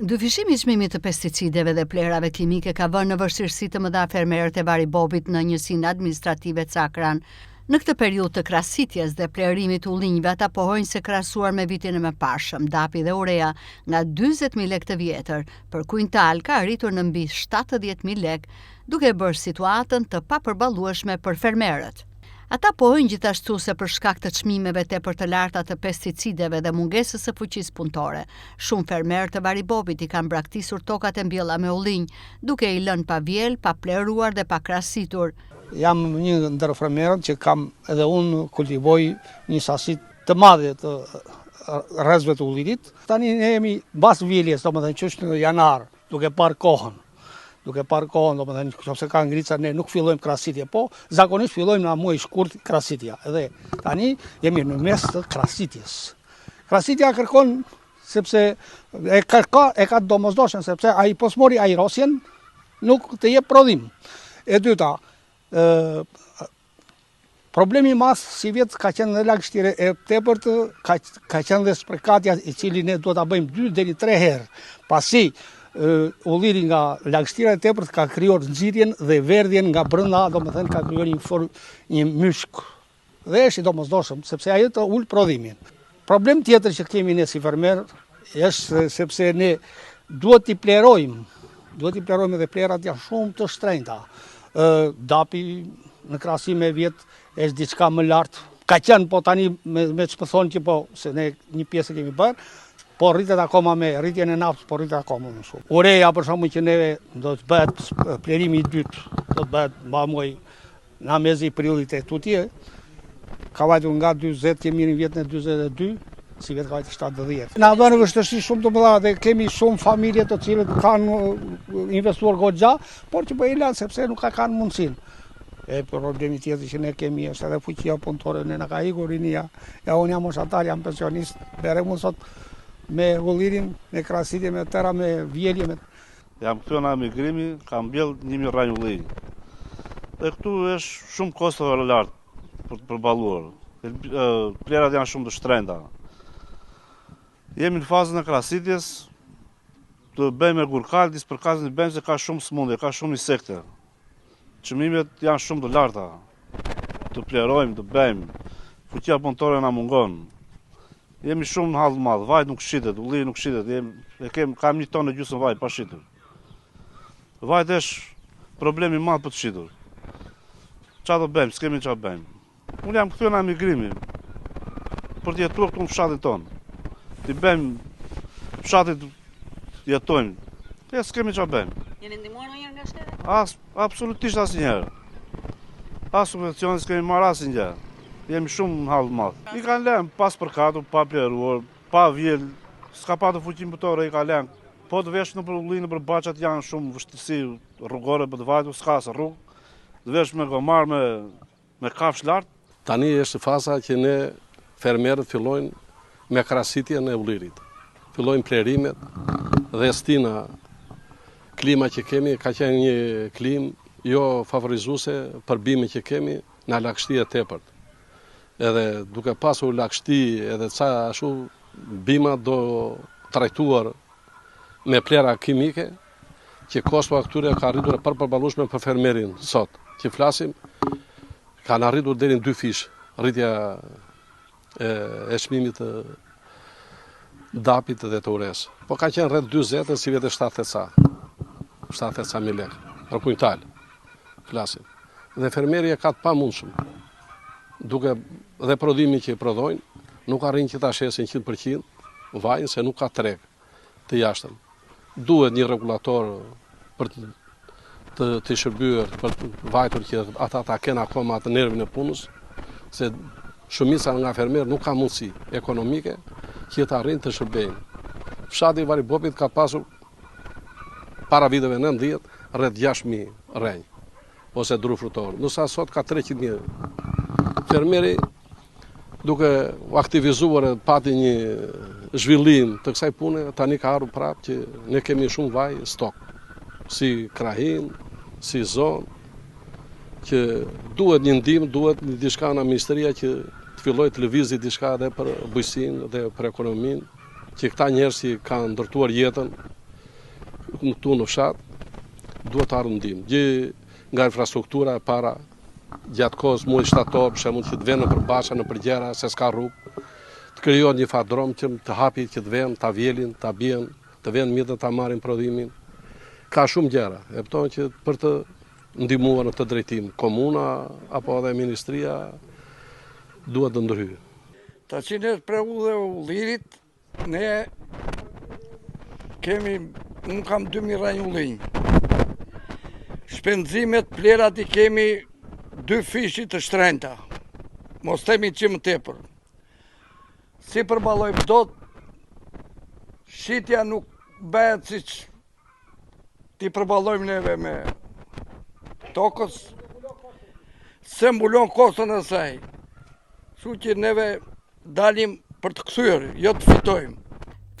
Dyfishimi i çmimit të pesticideve dhe plerave kimike ka vënë në vështirësi të mëdha fermerët e varibobit në njësinë administrative Cakran. Në këtë periudhë të krahasitjes dhe plerimit të ullinjve, ata pohojnë se krahasuar me vitin e mëparshëm, dapi dhe urea nga 40.000 lekë të vjetër për kuintal ka arritur në mbi 70.000 lekë, duke bërë situatën të papërballueshme për fermerët. Ata pohojnë gjithashtu se për shkak të çmimeve tepër të larta të pesticideve dhe mungesës së fuqisë punëtore, shumë fermerë të varibobit i kanë braktisur tokat e mbjella me ullinj, duke i lënë pa vjel, pa pleruar dhe pa krahasitur. Jam një ndër fermerët që kam edhe unë kultivoj një sasi të madhe të rrezve të ullinit. Tani ne jemi mbas vjeljes, domethënë që është në janar, duke parë kohën, domethënë nëse ka ngrica ne nuk fillojmë krahasitje, po zakonisht fillojmë në muaj shkurt krahasitja. Edhe tani jemi në mes të krahasitjes. Krahasitja kërkon sepse e ka domosdoshmën sepse ai po smori ajrosjen nuk të jep prodhim. E dyta, problemi i madh si vjet ka qenë në lagështirë e tepërt, ka qenë dhe sprekatja i cili ne duhet ta bëjmë 2 deri 3 herë, pasi ulliri nga lagështira e tepërt ka krijuar nxirjen dhe verdhjen nga brenda, domethënë ka krijuar një myshk. Dhe është i domosdoshëm sepse ajo të ul prodhimin. Problem tjetër që kemi ne si fermer është sepse ne duhet t'i plerojmë dhe plerat janë shumë të shtrenjta. Dapi në krahasim me vjet është diçka më lart. Ka qenë po tani me ç'po thonë që po se ne një pjesë kemi bërë, po rritet akoma me rritjen e naftës, po rritet akoma më shumë. Urea për shkakun që neve do të bëhet plerimi i dytë, do të bëhet mba muaj në mezi i prillit e tutje. Ka vajtur nga 40, kemi në vjetin e 42, si vetë ka vajtur 70. Na bën vështirësi shumë të mëdha dhe kemi shumë familje të cilët kanë investuar goxha, por që po i lanë sepse nuk kanë mundësinë. Problemi tjetër që ne kemi është edhe fuqia punëtore, ne na ka ikur rinia. Ja unë jam moshatar, jam pensionist, bëre mund sot me ullirin, me krahasitje, me tëra, me vjelje. Jam këtu në emigrimi, kam mbjell 1000 rranj ullinj. Dhe këtu është shumë kostove lartë për të përballuar. Plerat janë shumë të shtrenjta. Jemi në fazën e krahasitjes, të bëjmë gurkal, disperkazin e bëjmë se ka shumë smundje, ka shumë insekte. Çmimet janë shumë të larta. Të plerojmë, të bëjmë. Fuqia punëtore na mungon. Jemi shumë në hall të madh, vajt nuk shitet, ulliri nuk shitet, kam 1 tonë gjysmë vaj pa shitur. Vajt është problemi i madh për të shitur. Çfarë do bëjmë, s'kemi çfarë bëjmë. Unë jam këtu në emigrimi, për të jetuar këtu në fshatin tonë. Të bëjmë fshatit jetojmë, s'kemi çfarë bëjmë. Jeni ndihmuar ndonjëherë nga shteti? Absolutisht asnjëherë. As subvencione s'kemi marrë asnjë. Jemi shumë në hall të madh. I kanë lënë pas përkatur, pa pleruar, pa vjel, s'ka patur fuqi punëtore, i kanë lënë. Po të vesh në ullinë për baçat janë shumë vështirësi rrugore për të vajtur, s'ka as rrugë. Të vesh me gomar me kafsh lart. Tani është faza që ne fermerët fillojnë me krahasitjen e ullirit. Fillojnë plerimet dhe stina. Klima që kemi ka qenë një klimë jo favorizuese për bimin që kemi në lagështi e tepërt. Edhe duke pasur lagështi edhe ca ashtu bima do trajtuar me plera kimike, që kosto këtyre ka arritur e përballueshme për fermerin sot. Që flasim, kanë arritur deri në 2 fish rritja e çmimit të dapit dhe të ures. Po ka qenë rreth 40 si vetë 70.000 lekë për kuintal, flasim. Dhe fermeri e ka të pamundshëm, duke dhe prodhimi që i prodhojnë, nuk arrin që ta shesin 100% vajin se nuk ka treg të jashtëm. Duhet një regulator për të shërbyer, për të vajtur që ata ta kenë akoma atë nervin e punës, se shumica nga fermerë nuk ka mundësi ekonomike që të arrin të shërbejnë. Fshati i Varibopit ka pasur para viteve 90 rreth 6.000 rrenj ose dru frutor. Nësa sot ka 300.000. Fermeri duke u aktivizuar pati një zhvillim të kësaj pune, tani ka ardhur prapë që ne kemi shumë vaj stok, si krahin, si zonë, që duhet një ndihmë, duhet një diçka nga ministria që të fillojë të lëvizë diçka edhe për bujqësinë dhe për ekonominë, që këta njerëz që kanë ndërtuar jetën, në këtu në fshat, duhet të ardhë ndihmë. Gjë nga infrastruktura e para, gjatë kohës muaj shtator, për shembull që të vënë në përbasha, në përgjera, se s'ka rrugë, të krijohet një fardrom që të hapi që të vënë, ta vjelin, ta bien, të vënë mjetet ta marrin prodhimin. Ka shumë gjëra, e kupton që për të ndihmuar në këtë drejtim, komuna apo edhe ministria duhet të ndryhë. Taqinet për udhë ullirit, ne kemi, unë kam 2000 ranj ullinj. Shpenzimet, plerat i kemi 2 fishit të shtrenjta, mos temi që më tepër. Si përbalojmë dot, shitja nuk bëhet si që ti përbalojmë neve me tokës, se mbulon kostën e saj. Kështu që neve dalim për të kthyer, jo të fitojmë.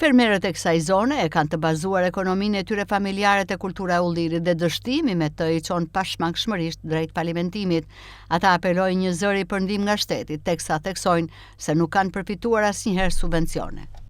Fermerët e kësaj zone e kanë të bazuar ekonominë e tyre familjare te kultura e ullirit dhe dështimi me të i çon pashmangshmërisht drejt falimentimit. Ata apelojnë një zëri për ndihmë nga shteti, teksa theksojnë se nuk kanë përfituar asnjëherë subvencione.